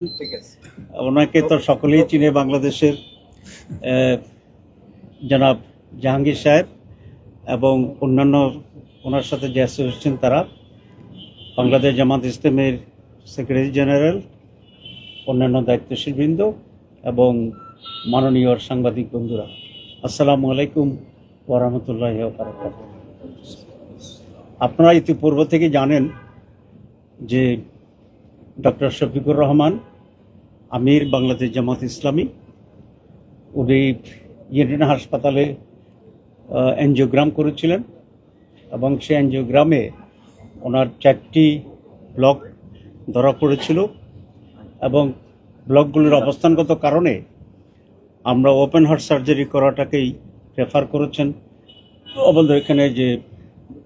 ওনাকে তো সকলেই চিনে বাংলাদেশের জনাব জাহাঙ্গীর সাহেব এবং অন্যান্য ওনার সাথে যে অ্যাসোসিয়েশন তারা বাংলাদেশ জামাত ইসলামের সেক্রেটারি জেনারেল, অন্যান্য দায়িত্বশীল বৃন্দ এবং মাননীয় সাংবাদিক বন্ধুরা, আসসালামু আলাইকুম ওয়া রাহমাতুল্লাহি ওয়া বারাকাতুহু। আপনারা ইতিপূর্ব থেকে জানেন যে ডক্টর শফিকুর রহমান আমির বাংলাদেশ জামাত ইসলামী, উনি ইডেন হাসপাতালে এনজিওগ্রাম করেছিলেন এবং সেই এনজিওগ্রামে ওনার 4টি ব্লক ধরা পড়েছিল এবং ব্লকগুলির অবস্থানগত কারণে আমরা ওপেন হার্ট সার্জারি করাটাকেই প্রেফার করেছেন। আমাদের এখানে যে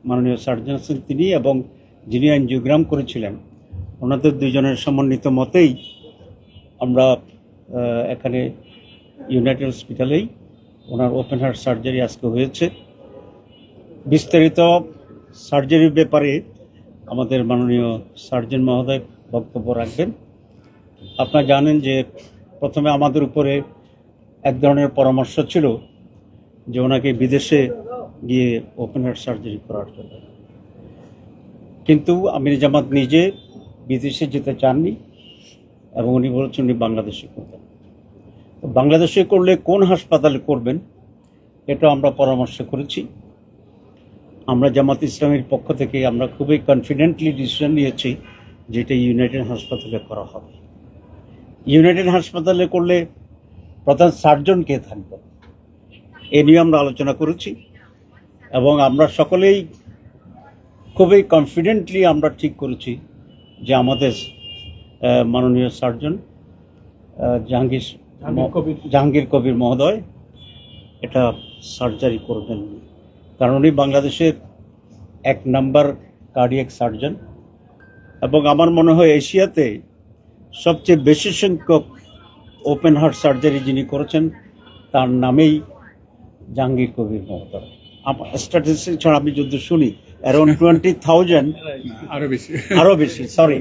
মাননীয় সার্জন আছেন তিনি এবং যিনি এনজিওগ্রাম করেছিলেন, ওনাদের দুজনের সমন্বিত মতেই আমরা এখানে ইউনাইটেড হসপিটালেই ওনার ওপেন হার্ট সার্জারি আজকে হয়েছে। বিস্তারিত সার্জারির ব্যাপারে আমাদের মাননীয় সার্জন মহোদয় বক্তব্য রাখবেন। আপনারা জানেন যে প্রথমে আমাদের উপরে এক ধরনের পরামর্শ ছিল যে ওনাকে বিদেশে গিয়ে ওপেন হার্ট সার্জারি করার জন্য, কিন্তু আমির জামাত নিজে বিদেশে যেতে চাননি এবং উনি বলেছেন উনি বাংলাদেশে করবেন। বাংলাদেশে করলে কোন হাসপাতালে করবেন এটা আমরা পরামর্শ করেছি। আমরা জামাত ইসলামের পক্ষ থেকে আমরা খুবই কনফিডেন্টলি ডিসিশন নিয়েছি যেটা ইউনাইটেড হাসপাতালে করা হবে। ইউনাইটেড হাসপাতালে করলে প্রধান সার্জন কে থাকবে এ নিয়ে আমরা আলোচনা করেছি এবং আমরা সকলেই খুবই কনফিডেন্টলি আমরা ঠিক করেছি যে আমাদের মাননীয় সার্জন জাহাঙ্গীর কবির মহোদয় এটা সার্জারি করবেন, কারণ উনি বাংলাদেশের 1 নম্বর কার্ডিয়াক সার্জন এবং আমার মনে হয় এশিয়াতে সবচেয়ে বেশি সংখ্যক ওপেন হার্ট সার্জারি যিনি করেছেন তার নামেই জাহাঙ্গীর কবির মহোদয়। আমার স্ট্যাটিস্টিক্স ছাড়া আমি যদি শুনি অ্যারাউন্ড 20,000 আরো বেশি সরি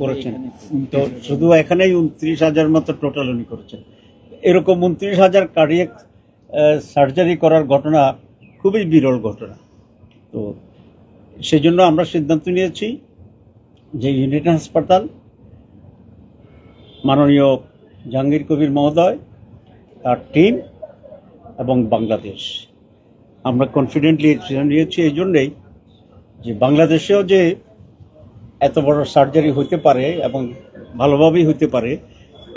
করেছেন। তো শুধু এখানেই 29,000 মতো টোটাল উনি করেছেন। এরকম 29,000 কার্ডিয়াক সার্জারি করার ঘটনা খুবই বিরল ঘটনা। তো সেই জন্য আমরা সিদ্ধান্ত নিয়েছি যে ইউনাইটেড হাসপাতাল, মাননীয় জাহাঙ্গীর কবির মহোদয়, তার টিম এবং বাংলাদেশ, আমরা কনফিডেন্টলি নিয়েছি এই জন্যেই যে বাংলাদেশেও যে এত বড় সার্জারি হতে পারে এবং ভালোভাবেই হতে পারে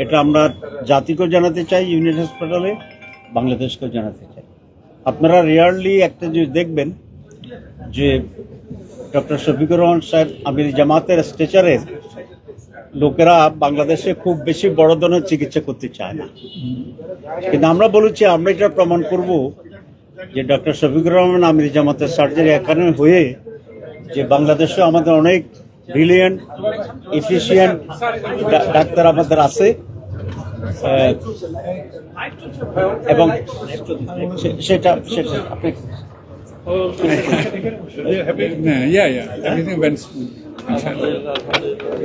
এটা আমরা জাতিকেও জানাতে চাই, ইউনাইটেড হাসপাতালে বাংলাদেশকেও জানাতে চাই। আপনারা রেয়ারলি একটা জিনিস দেখবেন যে ডক্টর শফিকুর রহমান সাহেব আমির জামাতের স্ট্রেচারের লোকেরা বাংলাদেশে খুব বেশি বড় ধরনের চিকিৎসা করতে চায় না, কিন্তু আমরা বলেছি আমরা এটা প্রমাণ করব যে ডক্টর শফিকুর রহমান আমির জামাতের সার্জারি এখানে হয়ে যে বাংলাদেশে আমাদের অনেক ব্রিলিয়েন্ট এফিশিয়েন্ট ডাক্তার আমাদের আছে এবং সেটা আপনি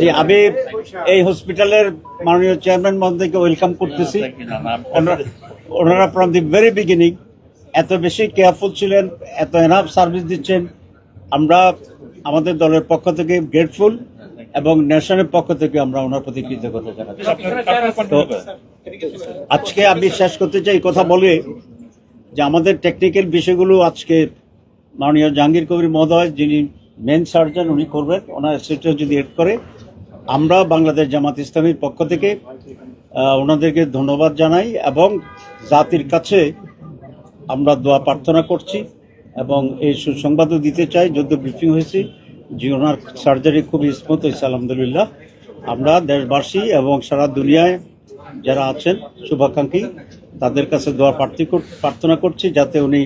জি, আমি এই হসপিটালের মাননীয় চেয়ারম্যান মহোদয়কে ওয়েলকাম করতেছি। ওনারা ফ্রম দি ভেরি বিগিনিং এত বেশি কেয়ারফুল ছিলেন, এত এনাফ সার্ভিস দিচ্ছেন। আমরা আমাদের দলের পক্ষ থেকে গ্রেটফুল এবং ন্যাশনের পক্ষ থেকে আমরা ওনার প্রতি কৃতজ্ঞতা জানাচ্ছি। তো আজকে আমি শেষ করতে চাই কথা বলে যে আমাদের টেকনিক্যাল বিষয়গুলো আজকে মাননীয় জাহাঙ্গীর কবির মহোদয় যিনি মেন সার্জন উনি করবেন, ওনার অ্যাসিস্ট্যান্ট যদি এড করে। আমরা বাংলাদেশ জামাত ইসলামীর পক্ষ থেকে ওনাদেরকে ধন্যবাদ জানাই এবং জাতির কাছে আমরা দোয়া প্রার্থনা করছি এবং এই সুসংবাদও দিতে চাই, যদ্য ব্রিফিং হয়েছে যে ওনার সার্জারি খুবই স্মুথ হয়েছে আলহামদুলিল্লাহ। আমরা দেশবাসী এবং সারা দুনিয়ায় যারা আছেন শুভাকাঙ্ক্ষী তাদের কাছে দোয়া প্রার্থনা করছি যাতে উনি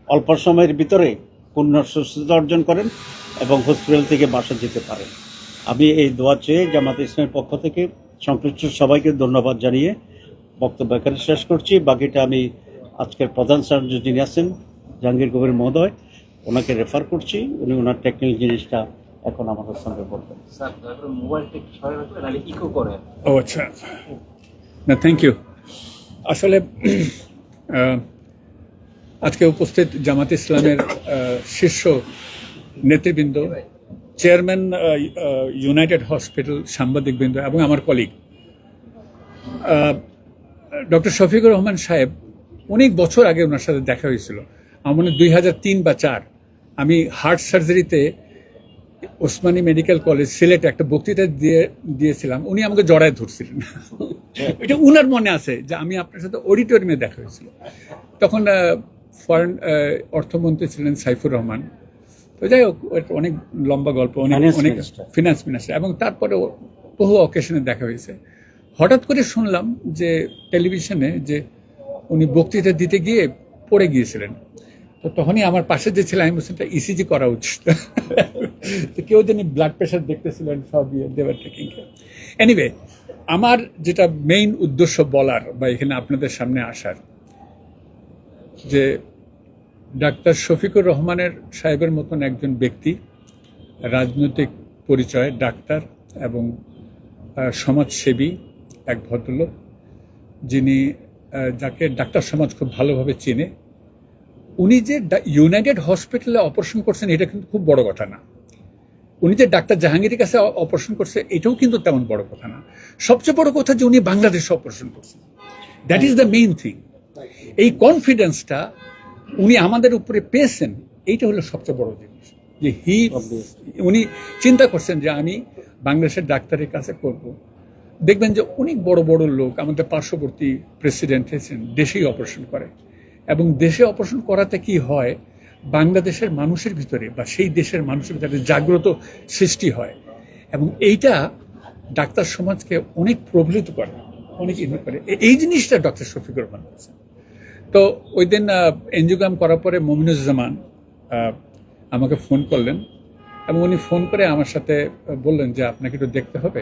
অল্প সময়ের ভিতরে পূর্ণ সুস্থতা অর্জন করেন এবং হসপিটাল থেকে বাসা যেতে পারেন। আমি এই দোয়া চেয়ে জামাত ইসলামের পক্ষ থেকে সংশ্লিষ্ট সবাইকে ধন্যবাদ জানিয়ে বক্তব্য এখানে শেষ করছি। বাকিটা আমি আজকের প্রধান সার্জন যিনি আছেন জাহাঙ্গীর কবির মহোদয় ওনাকে রেফার করছি, উনি ওনার টেকনিক্যাল জিনিসটা এখন আমাদের সঙ্গে বলবেন। স্যার তারপরে মোবাইলটা একটু সরাই রাখবেন, নাহলে ইকো করে। ও আচ্ছা, না থ্যাংক ইউ। আসলে আজকে উপস্থিত জামাত ইসলামের শীর্ষ নেতৃবৃন্দ, চেয়ারম্যান ইউনাইটেড হসপিটাল, সাংবাদিকবৃন্দ এবং আমার কলিগ ডক্টর শফিকুর রহমান সাহেব, অনেক বছর আগে ওনার সাথে দেখা হয়েছিল। আমার মনে 2003 বা 2004 আমি হার্ট সার্জারিতে ওসমানী মেডিকেল কলেজ সিলেটে একটা বক্তৃতা দিয়েছিলাম। উনি আমাকে জড়ায় ধরছিলেন। এটা উনার মনে আছে যে আমি আপনার সাথে অডিটোরিয়ামে দেখা হয়েছিল। তখন ফরেন অর্থমন্ত্রী ছিলেন সাইফুর রহমান। তো যাই হোক, অনেক লম্বা গল্প, অনেক ফিনান্স মিনিস্টার, এবং তারপরে বহু অকেশনে দেখা হয়েছে। হঠাৎ করে শুনলাম যে টেলিভিশনে যে উনি বক্তৃতা দিতে গিয়ে পড়ে গিয়েছিলেন। তো তখনই আমার পাশে যে ছিল, আমি বলছি ইসিজি করা উচিত। তো কেউ যিনি ব্লাড প্রেশার দেখতেছিলেন, সব দেওয়ার টেকিং কেয়ার। এনিওয়ে, আমার যেটা মেইন উদ্দেশ্য বলার বা এখানে আপনাদের সামনে আসার, যে ডাক্তার শফিকুর রহমানের সাহেবের মতন একজন ব্যক্তি, রাজনৈতিক পরিচয়, ডাক্তার এবং সমাজসেবী এক ভদ্রলোক, যিনি যাকে ডাক্তার সমাজ খুব ভালোভাবে চেনে, উনি যে ইউনাইটেড হসপিটালে অপারেশন করছেন এটা কিন্তু খুব বড় কথা না। উনি যে ডাক্তার জাহাঙ্গীরের কাছে অপারেশন করছে এটাও কিন্তু তেমন বড় কথা না। সবচেয়ে বড় কথা যে উনি বাংলাদেশে অপারেশন করছেন, that is the main thing. এই কনফিডেন্সটা উনি আমাদের উপরে পেয়েছেন, এইটা হলো সবচেয়ে বড় জিনিস। যে উনি চিন্তা করছেন যে আমি বাংলাদেশের ডাক্তারের কাছে করব। দেখবেন যে অনেক বড় বড় লোক, আমাদের পার্শ্ববর্তী প্রেসিডেন্ট হয়েছেন, দেশেই অপারেশন করে। এবং দেশে অপারেশন করাতে কি হয়, বাংলাদেশের মানুষের ভিতরে বা সেই দেশের মানুষের ভিতরে জাগ্রত সৃষ্টি হয়, এবং এইটা ডাক্তার সমাজকে অনেক প্রবলিত করে, অনেক ইনভেট করে। এই জিনিসটা ডক্টর শফিকুর রহমান করেছেন। তো ওই দিন এনজিওগ্রাম করার পরে মমিনুজ্জামান আমাকে ফোন করলেন, এবং উনি ফোন করে আমার সাথে বললেন যে আপনাকে একটু দেখতে হবে।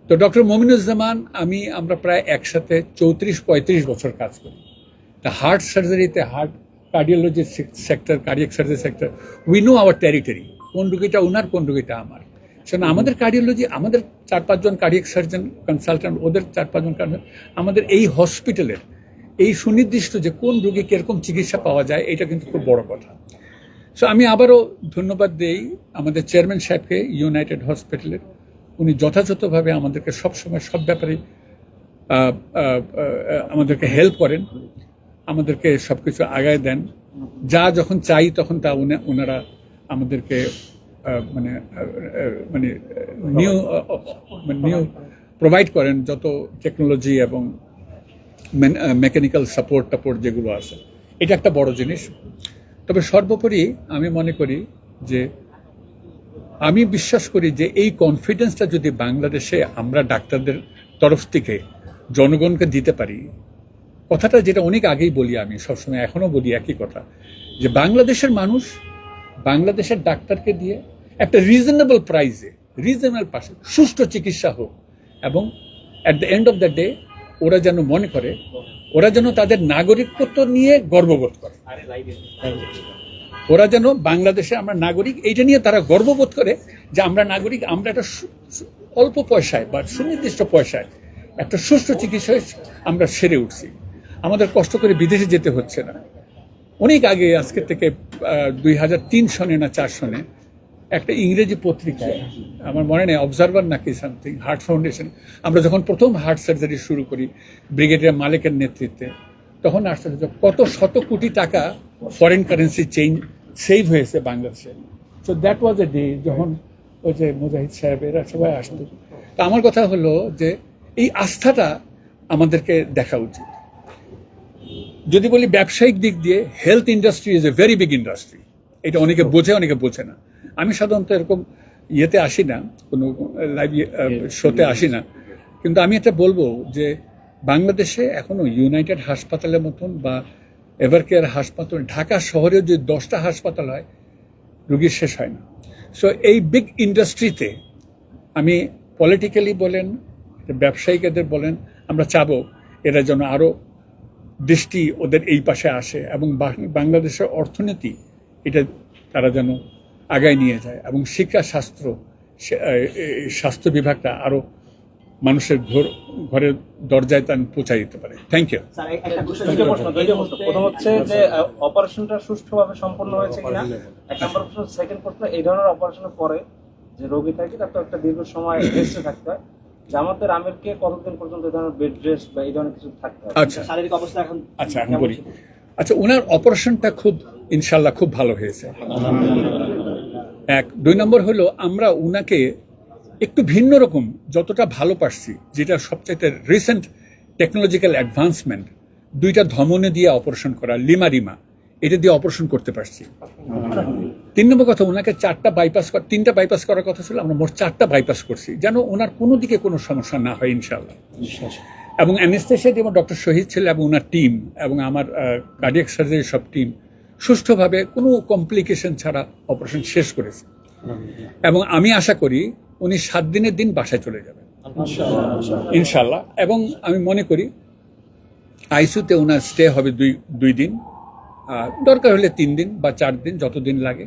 তো ডক্টর মমিনুজ্জামান আমরা প্রায় একসাথে 34-35 বছর কাজ করি। তা হার্ট সার্জারিতে, heart cardiology sector, cardiac surgery sector, we know our territory, কোন রুগীটা ওনার, কোন রুগীটা আমার। সেজন্য আমাদের কার্ডিওলজি, আমাদের 4-5 জন কার্ডিয়াক সার্জন কনসালটেন্ট, ওদের 4-5 জন আমাদের এই হসপিটালের এই সুনির্দিষ্ট যে কোন রোগী কিরকম চিকিৎসা পাওয়া যায়, এটা কিন্তু খুব বড় কথা। সো আমি আবারও ধন্যবাদ দেই আমাদের চেয়ারম্যান সাহেবকে ইউনাইটেড হসপিটালের। উনি যথাযথভাবে আমাদেরকে সবসময় সব ব্যাপারে আমাদেরকে হেল্প করেন, আমাদেরকে সব কিছু আগায় দেন। যা যখন চাই তখন তা ওনারা আমাদেরকে মানে মানে নিউ প্রোভাইড করেন, যত টেকনোলজি এবং মেকানিক্যাল সাপোর্ট যেগুলো আছে। এটা একটা বড় জিনিস। তবে সর্বোপরি আমি মনে করি যে, আমি বিশ্বাস করি যে এই কনফিডেন্সটা যদি বাংলাদেশে আমরা ডাক্তারদের তরফ থেকে জনগণকে দিতে পারি, কথাটা যেটা অনেক আগেই বলি, আমি সবসময় এখনো বলি একই কথা, যে বাংলাদেশের মানুষ বাংলাদেশের ডাক্তারকে দিয়ে একটা রিজনেবল প্রাইসে, রিজনেবল পাশে সুষ্ঠু চিকিৎসা হোক, এবং at the end of the day ওরা যেন মনে করে, ওরা যেন তাদের নাগরিকত্ব নিয়ে গর্ববোধ করে, ওরা যেন বাংলাদেশে আমরা নাগরিক এইটা নিয়ে তারা গর্ববোধ করে যে আমরা নাগরিক, আমরা একটা অল্প পয়সায় বা সুনির্দিষ্ট পয়সায় একটা সুষ্ঠু চিকিৎসায় আমরা সেরে উঠছি। আমাদের কষ্ট করে বিদেশে যেতে হচ্ছে না। অনেক আগে, আজকের থেকে 2003 সনে না 4 সনে একটা ইংরেজি পত্রিকায়, আমার মনে নেই অবজারভার নাকি সামথিং, হার্ট ফাউন্ডেশন, আমরা যখন প্রথম হার্ট সার্জারি শুরু করি ব্রিগেডিয়ার মালিকের নেতৃত্বে, তখন আসলে কত শত কোটি টাকা ফরেন কারেন্সি সেভ হয়েছে বাংলাদেশে। So that was a day যখন ওই যে মুজাহিদ সাহেব এরা সবাই আসতো। তো আমার কথা হলো যে এই আস্থাটা আমাদেরকে দেখা উচিত। যদি বলি ব্যবসায়িক দিক দিয়ে, health industry is a very big industry. এটা অনেকে বোঝে, অনেকে বোঝে না। আমি সাধারণত এরকম ইয়েতে আসি না, কোনো লাইভ শোতে আসি না, কিন্তু আমি এটা বলবো যে বাংলাদেশে এখনো ইউনাইটেড হাসপাতালের মতন বা এভারকেয়ার হাসপাতাল, ঢাকা শহরেও যে 10টা হাসপাতাল হয়, রুগী শেষ হয় না। সো এই বিগ ইন্ডাস্ট্রিতে আমি পলিটিক্যালি বলেন, ব্যবসায়িকদের বলেন, আমরা চাবো এরা যেন আরও দৃষ্টি ওদের এই পাশে আসে, এবং বাংলাদেশের অর্থনীতি এটা তারা যেন আগায় নিয়ে যায় এবং শিক্ষা স্বাস্থ্য বিভাগটা আরো মানুষের ঘরের দরজায় তা পৌঁছায় দিতে পারে। Thank you. দুইটা প্রশ্ন। প্রথম হচ্ছে যে অপারেশনটা সুষ্ঠুভাবে সম্পন্ন হয়েছে কিনা, এক নম্বর প্রশ্ন। সেকেন্ড প্রশ্ন, এই ধরনের অপারেশনের পরে যে রোগী থাকে তার তো একটা দীর্ঘ সময় রেস্টে থাকতে হয়, জামাতের আমিরকে কতদিন পর্যন্ত এই ধরনের বেড রেস্ট বা এই ধরনের কিছু থাকতে হয়? আচ্ছা শারীরিক অবস্থা এখন এখন বলি। আচ্ছা, ওনার অপারেশনটা খুব ইনশাল্লাহ খুব ভালো হয়েছে। দুই নম্বর হলো আমরা উনাকে একটু ভিন্ন রকম যতটা ভালো পারছি, যেটা সবচাইতে রিসেন্ট টেকনোলজিক্যাল অ্যাডভান্সমেন্ট, 2টা ধমনী দিয়ে অপারেশন করা, লিমা এটা দিয়ে অপারেশন করতে পারছি। 3 নম্বর কথা, ওনাকে 3টা বাইপাস করার কথা ছিল, আমরা মোট 4টা বাইপাস করছি, যেন ওনার কোনো দিকে কোনো সমস্যা না হয় ইনশাআল্লাহ। এবং অ্যানেস্থেশিয়া যেমন ডক্টর শহীদ ছিল এবং ওনার টিম এবং আমার কার্ডিয়াক সার্জারি সব টিম সুষ্ঠুভাবে কোনো কমপ্লিকেশন ছাড়া অপারেশন শেষ করেছে। এবং আমি আশা করি উনি 7 দিনের দিন বাসায় চলে যাবেন ইনশাল্লাহ। এবং আমি মনে করি আইসিইউতে ওনার স্টে হবে 2 দিন, দরকার হলে 3 দিন বা 4 দিন, যতদিন লাগে।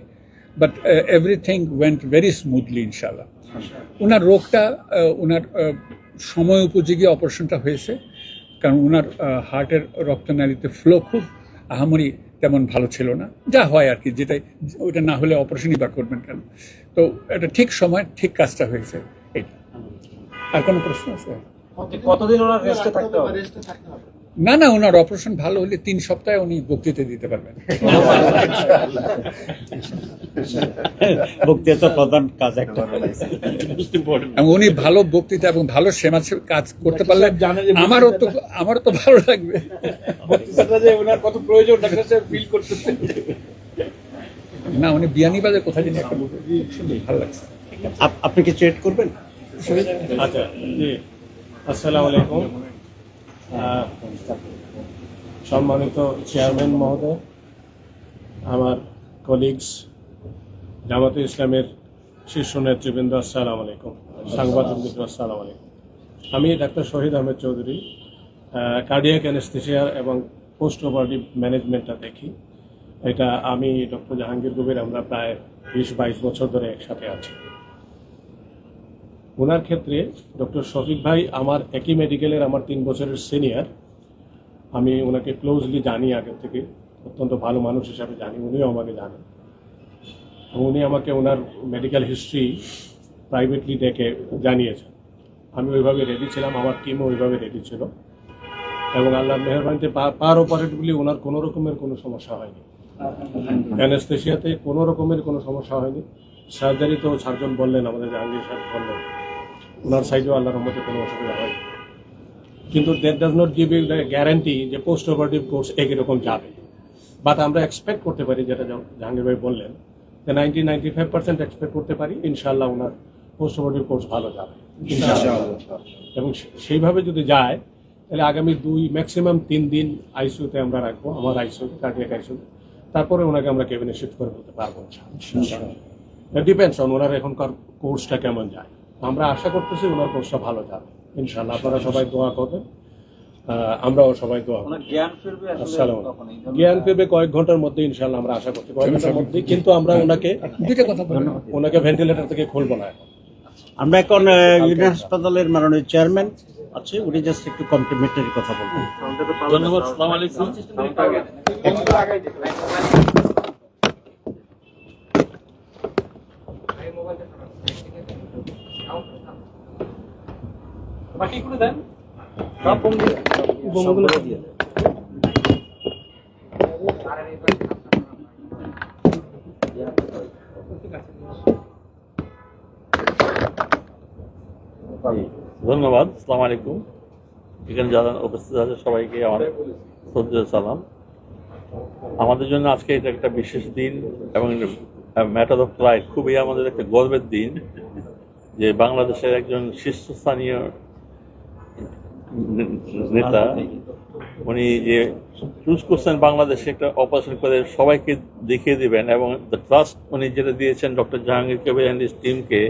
But everything went very smoothly ইনশাল্লাহ। ওনার রোগটা ওনার সময় উপযোগী অপারেশনটা হয়েছে, কারণ ওনার হার্টের রক্তনালীতে ফ্লো খুব আহামরি তেমন ভালো ছিল না, যা হয় আর কি, যেটাই ওইটা না হলে অপারেশনই বা করবেন কেন। তো এটা ঠিক সময় ঠিক কাজটা হয়েছে এইটা। আর কোনো প্রশ্ন আছে? কতদিন ওনার রেস্টে থাকতে হবে? না, ওনার অপারেশন ভালো হলে 3 সপ্তাহে উনি বক্তৃতা দিতে পারবেন। বক্তৃতা প্রধান কাজ একটা। এবং উনি ভালো বক্তৃতা এবং ভালো সেবা কাজ করতে পারলে আমারও তো ভালো লাগবে। কত প্রয়োজন ফিল করতেছে। না, উনি বিয়ানীবাজার কোথায় জানি একটা ভালো লাগছে। আপনি কি চেট করবেন? আচ্ছা, জি, আসসালামু আলাইকুম। সম্মানিত চেয়ারম্যান মহোদয়, আমার কলিগস, জামাতে ইসলামের শীর্ষ নেতৃবৃন্দ, আসসালামু আলাইকুম। সাংবাদিক আসসালামু আলাইকুম। আমি ডাক্তার শহীদ আহমেদ চৌধুরী, কার্ডিয়াক অ্যানেস্থেসিয়া এবং পোস্ট অপারেটিভ ম্যানেজমেন্টটা দেখি। এটা আমি ডক্টর জাহাঙ্গীর কবির, আমরা প্রায় 20-22 বছর ধরে একসাথে আছি। ওনার ক্ষেত্রে ডক্টর শফিক ভাই আমার একই মেডিকেলের আমার 3 বছরের সিনিয়র। আমি ওনাকে ক্লোজলি জানি আগে থেকে, অত্যন্ত ভালো মানুষ হিসাবে জানি, উনিও আমাকে জানেন। উনি আমাকে ওনার মেডিকেল হিস্ট্রি প্রাইভেটলি ডেকে জানিয়েছেন। আমি ওইভাবে রেডি ছিলাম, আমার টিমও ওইভাবে রেডি ছিল, এবং আল্লাহর মেহেরবানিতে পার অপারেটগুলি ওনার কোনো রকমের কোনো সমস্যা হয়নি। অ্যানেস্থেসিয়াতে কোনো রকমের কোনো সমস্যা হয়নি। সার্জারিতেও সার্জন বললেন, আমাদের জাহাঙ্গীর সাহেব বললেন, ওনার সাইডেও আল্লাহর রহমতে কোনো অসুবিধা হয়নি। কিন্তু that does not give you the guarantee যে পোস্ট অপারেটিভ কোর্স একই রকম যাবে। বাট আমরা এক্সপেক্ট করতে পারি, যেটা জাহাঙ্গীর ভাই বললেন, যে 90-95% এক্সপেক্ট করতে পারি ইনশাআল্লাহ ওনার পোস্ট অপারেটিভ কোর্স ভালো যাবে এবং সেইভাবে যদি যায় তাহলে আগামী 2 ম্যাক্সিমাম 3 দিন আইসিইউতে আমরা রাখবো, আমার আইসিইউতে, কার্ডিয়াক আইসিইউতে। তারপরে ওনাকে আমরা কেবিনে শিফট করে বলতে পারবো। ডিপেন্ডস অন ওনার এখনকার কোর্সটা কেমন যায়। আমরা আশা করতেছি ওনার কোর্সটা ভালো যাবে ইনশাআল্লাহ। আপনারা সবাই দোয়া করবেন, আমরাও সবাই দোয়া করব। জ্ঞান ফিরবে কয়েক ঘন্টার মধ্যে ইনশাআল্লাহ, আমরা আশা করছি কয়েক ঘন্টার মধ্যে। কিন্তু আমরা ওনাকে ভেন্টিলেটর থেকে খুলবো না এখন। আমরা এখন ইউনিয়ন হাসপাতালের মাননীয় চেয়ারম্যান আছে, উনি জাস্ট একটু কমপ্লিমেন্টারি কথা বলবেন। ধন্যবাদ। আসসালামু আলাইকুম। বাকি করে দেন, সব বোমগুলো দিয়ে দেন। ধন্যবাদ। আসসালামু আলাইকুম। এখানে যারা উপস্থিত আছে সবাইকে আমার শ্রদ্ধেয় সালাম। আমাদের জন্য আজকে এটা একটা বিশেষ দিন এবং ম্যাটার অফ প্রাইড, খুবই আমাদের একটা গর্বের দিন যে বাংলাদেশের একজন শীর্ষস্থানীয় নেতা উনি যে চুজ করছেন বাংলাদেশে একটা অপারেশন করে সবাইকে দেখিয়ে দিবেন, এবং দ্য ট্রাস্ট উনি যেটা দিয়েছেন doctor Jahangir Kabir and his টিমকে,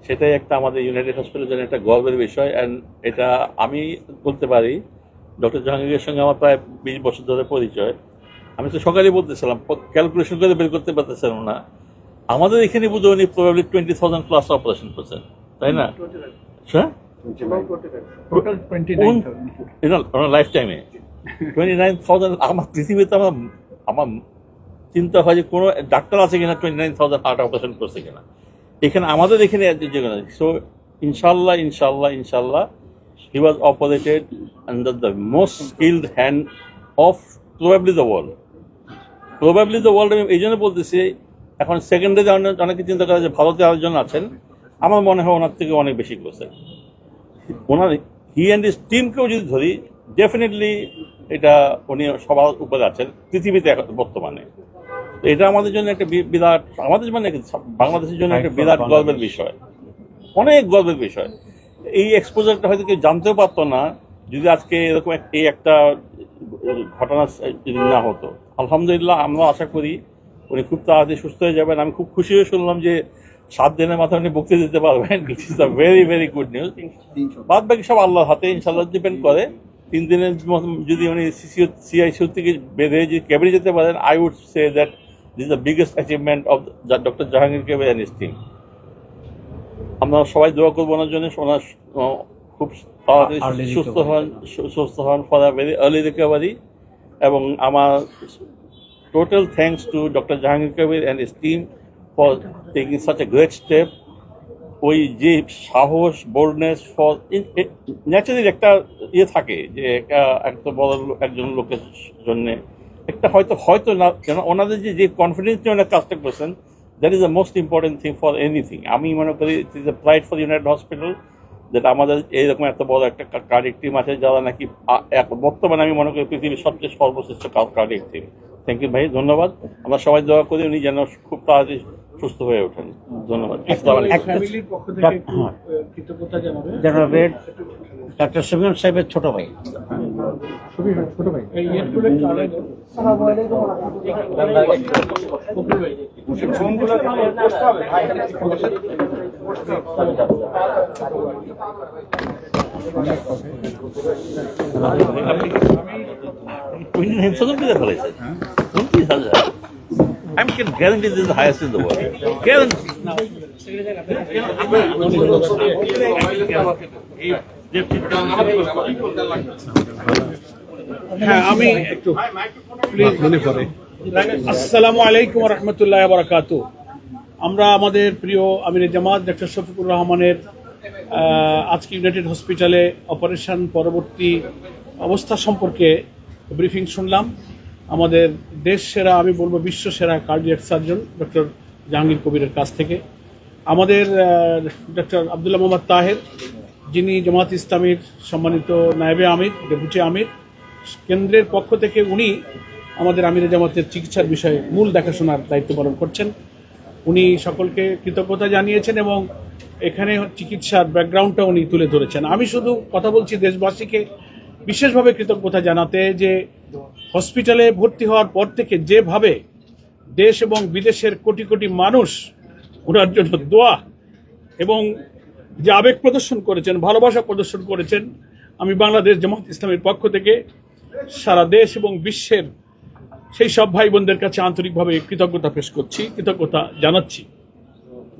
সেটাই একটা আমাদের ইউনাইটেড হসপিটালের জন্য একটা গর্বের বিষয়। অ্যান্ড এটা আমি বলতে পারি, ডক্টর জাহাঙ্গীরের সঙ্গে আমার প্রায় 20 বছর ধরে পরিচয়। আমি তো সকালেই বলতেছিলাম, ক্যালকুলেশন করে বের করতে পারতেছিলাম না আমাদের এখানে বুঝে উনি প্রবাবলি 20,000 প্লাস অপারেশন করছেন, তাই না? হ্যাঁ, টোটাল 29,000 লাইফ টাইমে 29,000। আমার পৃথিবীতে আমার চিন্তা হয় যে কোনো ডাক্তার আছে কিনা 29,000 হার্ট অপারেশন করছে কিনা। এখানে আমাদের এখানে সো ইনশাল্লাহ he was operated under the most skilled hand of probably the world. আমি এই জন্য বলতেছি, এখন সেকেন্ডে অনেকে চিন্তা করে যে ভারতে আরেকজন আছেন, আমার মনে হয় ওনার থেকে অনেক বেশি করছে। ওনার হি অ্যান্ড হিজ টিমকেও যদি ধরি, ডেফিনেটলি এটা উনি সবার উপরে আছেন পৃথিবীতে বর্তমানে। তো এটা আমাদের জন্য একটা বিরাট, আমাদের মানে বাংলাদেশের জন্য একটা বিরাট গর্বের বিষয়, অনেক গর্বের বিষয়। এই এক্সপোজারটা হয়তো কেউ জানতেও পারতো না যদি আজকে এরকম এই একটা ঘটনা যদি না হতো। আলহামদুলিল্লাহ, আমরা আশা করি উনি খুব তাড়াতাড়ি সুস্থ হয়ে যাবেন। আমি খুব খুশি হয়ে শুনলাম যে 7 দিনের মাথায় উনি বক্তৃতা দিতে পারবেন, it is a very very good news. বাদ বাকি সব আল্লাহর হাতে, ইনশাল্লাহ ডিপেন্ড করে। 3 দিনের যদি উনি CICU থেকে বেঁধে যদি কেবিনে যেতে পারেন, I would say that this is the biggest achievement of doctor Jahangir Kabir and his team. আমরা সবাই দোয়া করবো ওনার জন্য, ওনার খুব তাড়াতাড়ি সুস্থ হন for a very early recovery. এবং আমার total thanks to doctor Jahangir Kabir and his team for taking such a great step. ওই যে সাহস, বোল্ডনেস, ফর ন্যাচারালি একটা থাকে যে একটা বড় একজন লোকের জন্যে একটা হয়তো না, কেন ওনাদের যে কনফিডেন্স নিয়ে ওনার কাজটা করছেন, that is the most important thing for anything. আমি মনে করি it is a pride for United hospital যেটা আমাদের এইরকম এত বড় একটা কার্ডিয়াক টিম আছে, যারা নাকি বর্তমানে আমি মনে করি পৃথিবীর সবচেয়ে সর্বশ্রেষ্ঠ কার্ডিয়াক টিম। থ্যাংক ইউ ভাই, ধন্যবাদ। আমরা সবাই দোয়া করি উনি যেন খুব তাড়াতাড়ি সুস্থ হয়ে ওঠেন। ধন্যবাদ। জানাবেন ডাক্তার শফিকুর সাহেবের ছোট ভাই। I can guarantee this is the highest in the world. Guarantee. হ্যাঁ, আমি একটু আসসালামু আলাইকুম ওয়া রাহমাতুল্লাহি ওয়া বারাকাতুহু। আমরা আমাদের প্রিয় আমিরে জামাত ডক্টর শফিকুর রহমানের আজকে ইউনাইটেড হসপিটালে অপারেশন পরবর্তী অবস্থা সম্পর্কে ব্রিফিং শুনলাম। আমাদের দেশ সেরা, আমি বলবো বিশ্ব সেরা কার্ডিয়াক সার্জন ডক্টর জাহাঙ্গীর কবিরের কাছ থেকে। আমাদের ডক্টর আব্দুল্লাহ মোহাম্মদ তাহের, যিনি জামাত ইসলামীর সম্মানিত নায়েবে আমির, ডেপুটি আমির, কেন্দ্রের পক্ষ থেকে উনি আমাদের আমিরে জামাতের চিকিৎসার বিষয়ে মূল দেখাশোনার দায়িত্ব পালন করছেন। উনি সকলকে কৃতজ্ঞতা জানিয়েছেন এবং এখানে চিকিৎসার ব্যাকগ্রাউন্ডটা উনি তুলে ধরেছেন। আমি শুধু কথা বলছি দেশবাসীকে বিশেষভাবে কৃতজ্ঞতা জানাতে, যে হসপিটালে ভর্তি হওয়ার পর থেকে যেভাবে দেশ এবং বিদেশের কোটি কোটি মানুষ ওনার জন্য দোয়া এবং যে আবেগ প্রদর্শন করেছেন, ভালোবাসা প্রদর্শন করেছেন, আমি বাংলাদেশ জামাত ইসলামের পক্ষ থেকে সারা দেশ এবং বিশ্বের সেই সব ভাই বোনদের কাছে আন্তরিকভাবে কৃতজ্ঞতা পেশ করছি, কৃতজ্ঞতা জানাচ্ছি।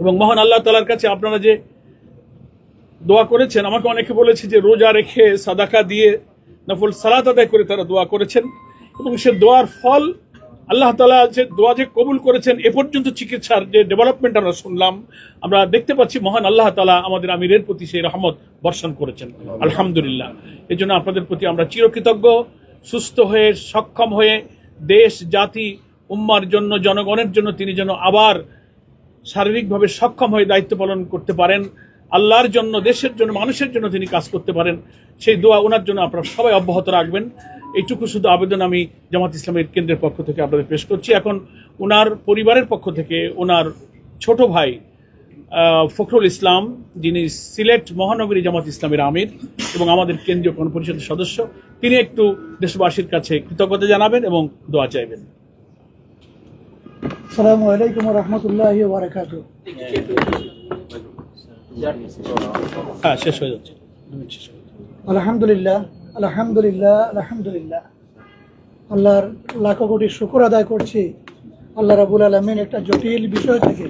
এবং মহান আল্লাহ তাআলার কাছে আপনারা যে দোয়া করেছেন, আমাকে অনেকে বলেছে যে রোজা রেখে সাদাকা দিয়ে নফল সালাত আদায় করে তারা দোয়া করেছেন এবং সে দোয়ার ফল আল্লাহ তাআলা যে দোয়া যে কবুল করেছেন, এ পর্যন্ত চিকিৎসার যে ডেভেলপমেন্ট আমরা শুনলাম, আমরা দেখতে পাচ্ছি মহান আল্লাহ তাআলা আমাদের আমিরের প্রতি সেই রহমত বর্ষণ করেছেন, আলহামদুলিল্লাহ। এই জন্য আপনাদের প্রতি আমরা চিরকৃতজ্ঞ। সুস্থ হয়ে, সক্ষম হয়ে দেশ, জাতি, উম্মার জন্য, জনগণের জন্য তিনি যেন আবার শারীরিকভাবে সক্ষম হয়ে দায়িত্ব পালন করতে পারেন, আল্লাহর জন্য, দেশের জন্য, মানুষের জন্য তিনি কাজ করতে পারেন, সেই দোয়া ওনার জন্য আপনারা সবাই অব্যাহত রাখবেন। এইটুকু শুধু আবেদন আমি জামাত ইসলামের কেন্দ্রের পক্ষ থেকে আপনাদের পেশ করছি। এখন ওনার পরিবারের পক্ষ থেকে ওনার ছোট ভাই ফখরুল ইসলাম, যিনি সিলেট মহানগরী জামাত ইসলামের আমির এবং আমাদের কেন্দ্রীয় গণপরিষদের সদস্য, তিনি একটু দেশবাসীর কাছে কৃতজ্ঞতা জানাবেন এবং দোয়া চাইবেন। আসসালামু আলাইকুম ওয়া রাহমাতুল্লাহি ওয়া বারাকাতুহু। হ্যাঁ, শেষ হয়ে যাচ্ছে। আলহামদুলিল্লাহ, আলহামদুলিল্লাহ, আলহামদুলিল্লাহ। আল্লাহর লাখো কোটি শুকর আদায় করছি আল্লাহ রাবুল আলমিন একটা জটিল বিষয় থেকে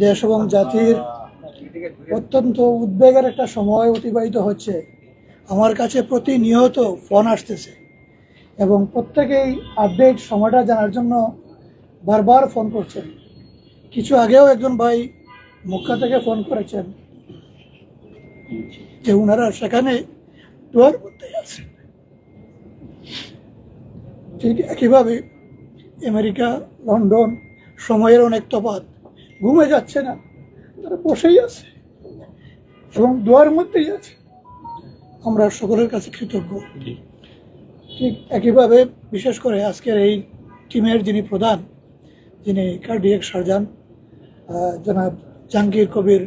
দেশ এবং জাতির অত্যন্ত উদ্বেগের একটা সময় অতিবাহিত হচ্ছে। আমার কাছে প্রতিনিয়ত ফোন আসতেছে এবং প্রত্যেকেই আপডেট সময়টা জানার জন্য বারবার ফোন করছেন। কিছু আগেও একজন ভাই মক্কা থেকে ফোন করেছেন যে ওনারা সেখানে দোয়ার মধ্যে আছেন। ঠিক একইভাবে আমেরিকা, লন্ডন সময়ের অনেক তফাৎ, ঘুমে যাচ্ছে না, তারা বসেই আছে এবং দোয়ার মধ্যেই আছে। আমরা সকলের কাছে কৃতজ্ঞ। ঠিক একইভাবে বিশেষ করে আজকের এই টিমের যিনি প্রধান, যিনি কার্ডিয়াক সার্জন জনাব জাহাঙ্গীর কবির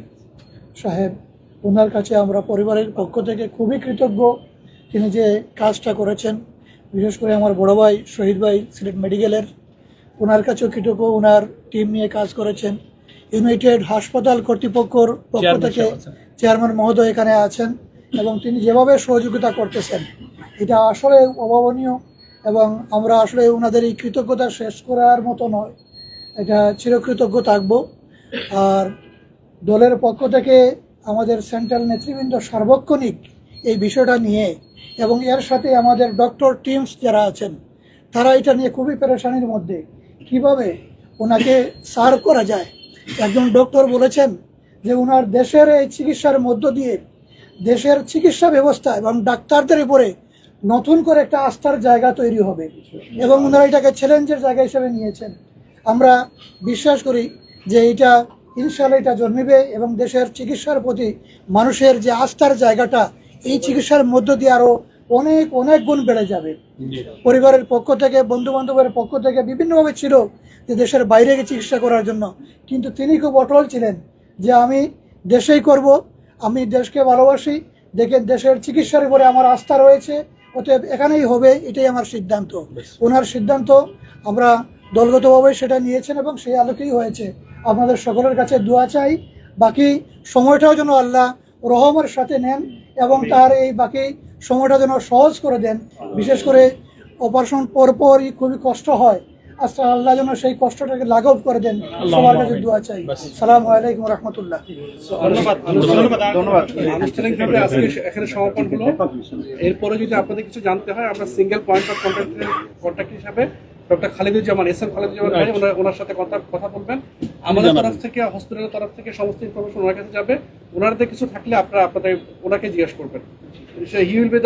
সাহেব, ওনার কাছে আমরা পরিবারের পক্ষ থেকে খুবই কৃতজ্ঞ। তিনি যে কাজটা করেছেন, বিশেষ করে আমার বড় ভাই শহীদ ভাই সিলেট মেডিকেলের, ওনার কাছেও কৃতজ্ঞ। ওনার টিম নিয়ে কাজ করেছেন। ইউনাইটেড হাসপাতাল কর্তৃপক্ষর পক্ষ থেকে চেয়ারম্যান মহোদয় এখানে আছেন এবং তিনি যেভাবে সহযোগিতা করতেছেন এটা আসলে অভাবনীয় এবং আমরা আসলে ওনাদের এই কৃতজ্ঞতা শেষ করার মতো নয়, এটা চিরকৃতজ্ঞ থাকবো। আর দলের পক্ষ থেকে আমাদের সেন্ট্রাল নেতৃবৃন্দ সার্বক্ষণিক এই বিষয়টা নিয়ে এবং এর সাথে আমাদের ডক্টর টিমস যারা আছেন তারা এটা নিয়ে খুবই পেরেশানির মধ্যে, কিভাবে ওনাকে সার্ভ করা যায়। একজন ডক্টর বলেছেন যে ওনার দেশের এই চিকিৎসার মধ্য দিয়ে দেশের চিকিৎসা ব্যবস্থা এবং ডাক্তারদের উপরে নতুন করে একটা আস্থার জায়গা তৈরি হবে এবং ওনারা এটাকে চ্যালেঞ্জের জায়গা হিসেবে নিয়েছেন। আমরা বিশ্বাস করি যে এটা ইনশাআল্লাহ এটা জন্মিবে এবং দেশের চিকিৎসার প্রতি মানুষের যে আস্থার জায়গাটা এই চিকিৎসার মধ্য দিয়ে আরও অনেক অনেক গুণ বেড়ে যাবে। পরিবারের পক্ষ থেকে, বন্ধু বান্ধবের পক্ষ থেকে বিভিন্নভাবে ছিল যে দেশের বাইরে গিয়ে চিকিৎসা করার জন্য, কিন্তু তিনি খুব অটল ছিলেন যে আমি দেশেই করব, আমি দেশকে ভালোবাসি, দেখেন দেশের চিকিৎসার উপরে আমার আস্থা রয়েছে, অতএব এখানেই হবে, এটাই আমার সিদ্ধান্ত। ওনার সিদ্ধান্ত আমরা দলগতভাবে সেটা নিয়েছেন এবং সেই আলোকেই হয়েছে। আপনাদের সকলের কাছে দোয়া চাই, বাকি সময়টাও যেন আল্লাহ রহমের সাথে নেন এবং তার এই বাকি সময়টা যেন সহজ করে দেন। বিশেষ করে অপারেশন পরপরই খুবই কষ্ট হয়, আচ্ছা আল্লাহ যেন সেই কষ্টটাকে লাঘব করে দেন, সবার কাছে দোয়া চাই। সালামু আলাইকুম রহমতুল্লাহ। আনুষ্ঠানিকভাবে আজকে এখানে সমাপন হলো। এরপরে যদি আপনাদের কিছু জানতে হয়, আমরা সিঙ্গেল পয়েন্ট অফ কন্ট্যাক্ট হিসাবে doctor Khaliduzzaman, S M Khaliduzzaman ভাই, ওনার সাথে কথা বলবেন। আমাদের তরফ থেকে, হসপিটালের তরফ থেকে সমস্ত ইনফরমেশন ওনার কাছে যাবে। ওনাদের কিছু থাকলে আপনারা ওনাকে জিজ্ঞেস করবেন। He will be